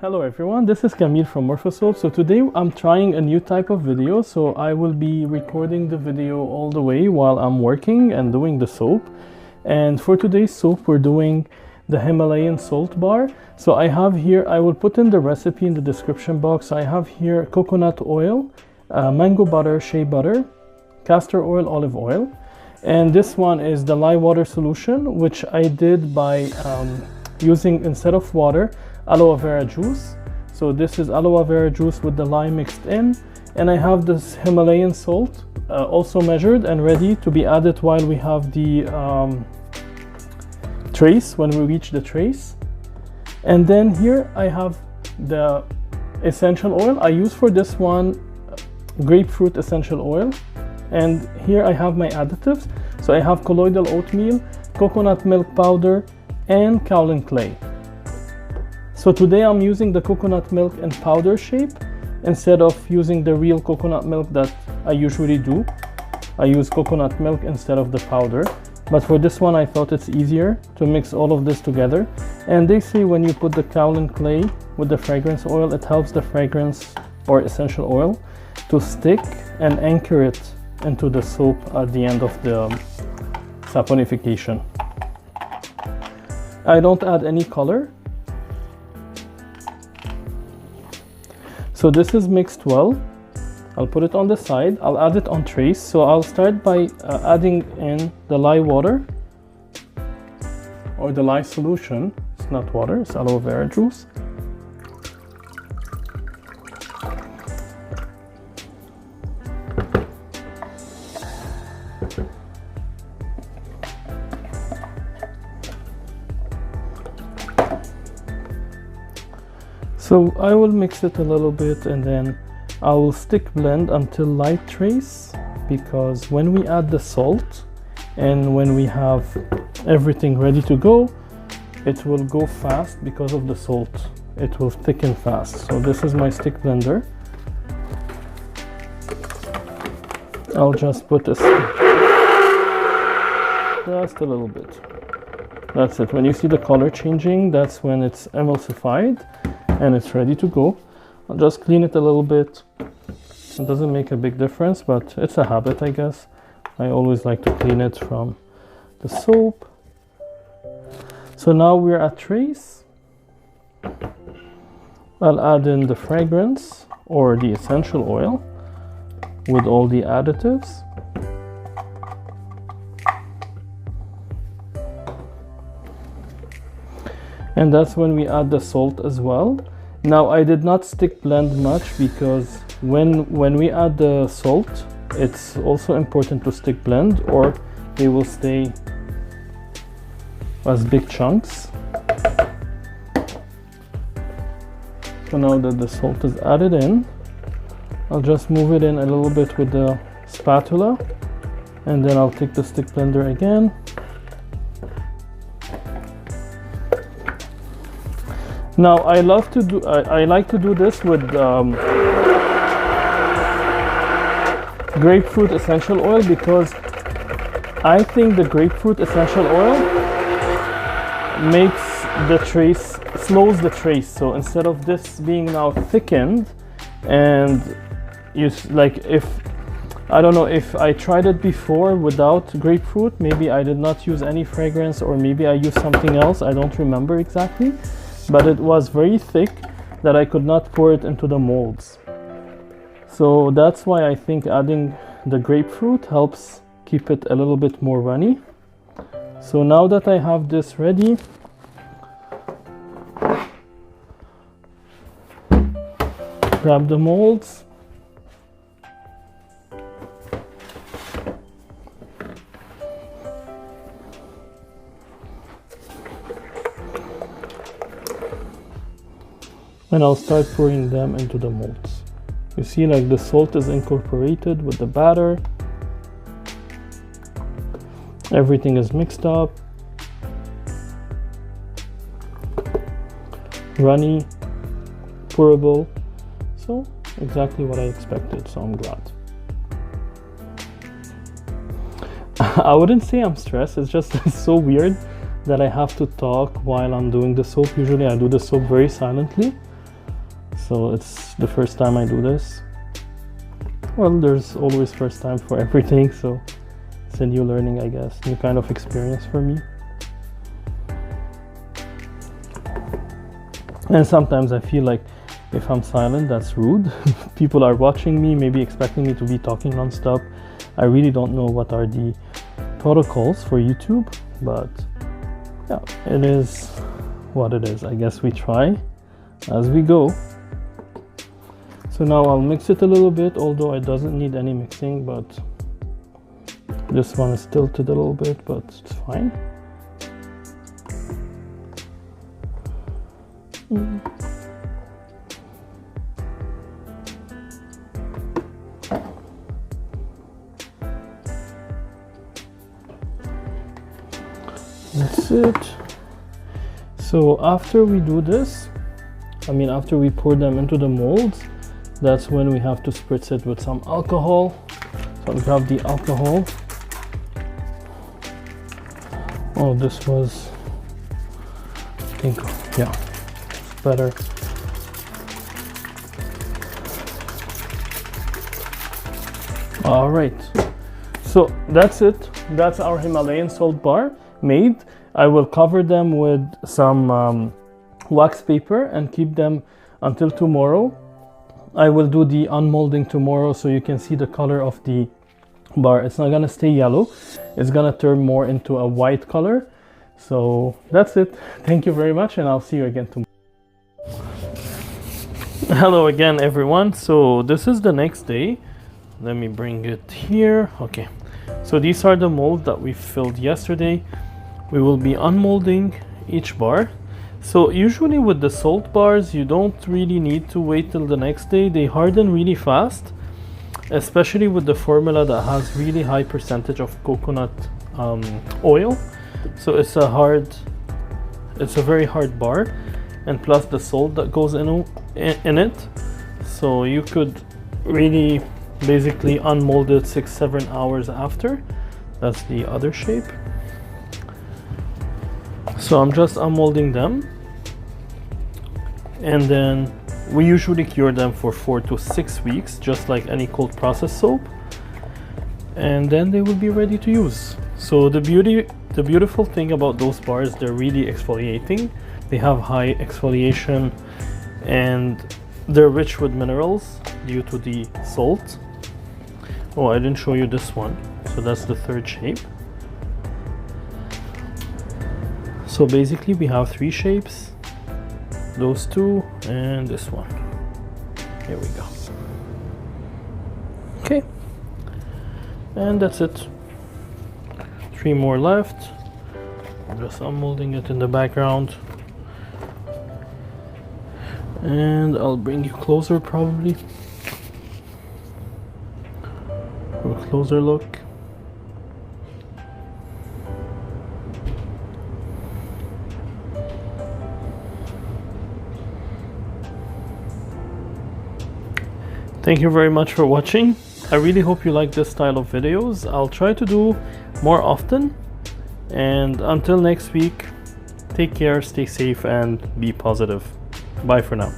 Hello everyone, this is Camille from Morfosoaps. So today I'm trying a new type of video. So I will be recording the video all the way while I'm working and doing the soap. And for today's soap, we're doing the Himalayan Salt Bar. So I have here, I will put in the recipe in the description box. I have here coconut oil, mango butter, shea butter, castor oil, olive oil. And this one is the lye water solution, which I did by using, instead of water, aloe vera juice. So this is aloe vera juice with the lye mixed in, and I have this Himalayan salt also measured and ready to be added while we have the trace, when we reach the trace. And then here I have the essential oil. I use for this one grapefruit essential oil, and here I have my additives. So I have colloidal oatmeal, coconut milk powder, and Kaolin Clay. So today I'm using the coconut milk in powder shape instead of using the real coconut milk that I usually do. I use coconut milk instead of the powder. But for this one, I thought it's easier to mix all of this together. And they say when you put the Kaolin Clay with the fragrance oil, it helps the fragrance or essential oil to stick and anchor it into the soap at the end of the saponification. I don't add any color. So this is mixed well. I'll put it on the side. I'll add it on trace. So I'll start by adding in the lye water or the lye solution. It's not water, it's aloe vera juice. So I will mix it a little bit and then I will stick blend until light trace, because when we add the salt and when we have everything ready to go, it will go fast because of the salt. It will thicken fast. So this is my stick blender. I'll just put just a little bit. That's it. When you see the color changing, that's when it's emulsified and it's ready to go. I'll just clean it a little bit. It doesn't make a big difference, but it's a habit, I guess. I always like to clean it from the soap. So now we're at trace. I'll add in the fragrance or the essential oil with all the additives. And that's when we add the salt as well. Now I did not stick blend much because when we add the salt, it's also important to stick blend or they will stay as big chunks. So now that the salt is added in, I'll just move it in a little bit with the spatula, and then I'll take the stick blender again. Now I like to do this with grapefruit essential oil, because I think the grapefruit essential oil makes the trace, slows the trace. So instead of this being now thickened, and I don't know if I tried it before without grapefruit, maybe I did not use any fragrance or maybe I used something else, I don't remember exactly. But it was very thick that I could not pour it into the molds. So that's why I think adding the grapefruit helps keep it a little bit more runny. So now that I have this ready, grab the molds. And I'll start pouring them into the molds. You see, like, the salt is incorporated with the batter. Everything is mixed up. Runny, pourable. So exactly what I expected, so I'm glad. I wouldn't say I'm stressed, it's just so weird that I have to talk while I'm doing the soap. Usually I do the soap very silently. so it's the first time I do this. Well, there's always first time for everything, so it's a new learning, I guess, new kind of experience for me. And sometimes I feel like if I'm silent, that's rude. People are watching me, maybe expecting me to be talking non-stop. I really don't know what are the protocols for YouTube, but yeah, it is what it is. I guess we try as we go. So now I'll mix it a little bit, although it doesn't need any mixing, but this one is tilted a little bit, but it's fine. That's it. So after we do this, after we pour them into the molds, that's when we have to spritz it with some alcohol. So I'll grab the alcohol. Oh, this was, I think, yeah, it's better. All right, so that's it. That's our Himalayan salt bar made. I will cover them with some wax paper and keep them until tomorrow. I will do the unmolding tomorrow so you can see the color of the bar. It's not gonna stay yellow, it's gonna turn more into a white color. So that's it. Thank you very much, and I'll see you again tomorrow. Hello again, everyone. So this is the next day. Let me bring it here. Okay, so these are the molds that we filled yesterday. We will be unmolding each bar. So usually with the salt bars, you don't really need to wait till the next day. They harden really fast, especially with the formula that has really high percentage of coconut oil. So it's a very hard bar, and plus the salt that goes in it. So you could really basically unmold it 6-7 hours after. That's the other shape. So I'm just unmolding them, and then we usually cure them for 4 to 6 weeks, just like any cold process soap, and then they will be ready to use. So the beautiful thing about those bars, they're really exfoliating. They have high exfoliation, and they're rich with minerals due to the salt. Oh, I didn't show you this one. So that's the third shape. So basically we have 3 shapes, those 2 and this one. Here we go. Okay, and that's it. 3 more left. I'm just unmolding it in the background, and I'll bring you closer probably for a closer look. Thank you very much for watching. I really hope you like this style of videos. I'll try to do more often, and until next week, take care, stay safe, and be positive. Bye for now.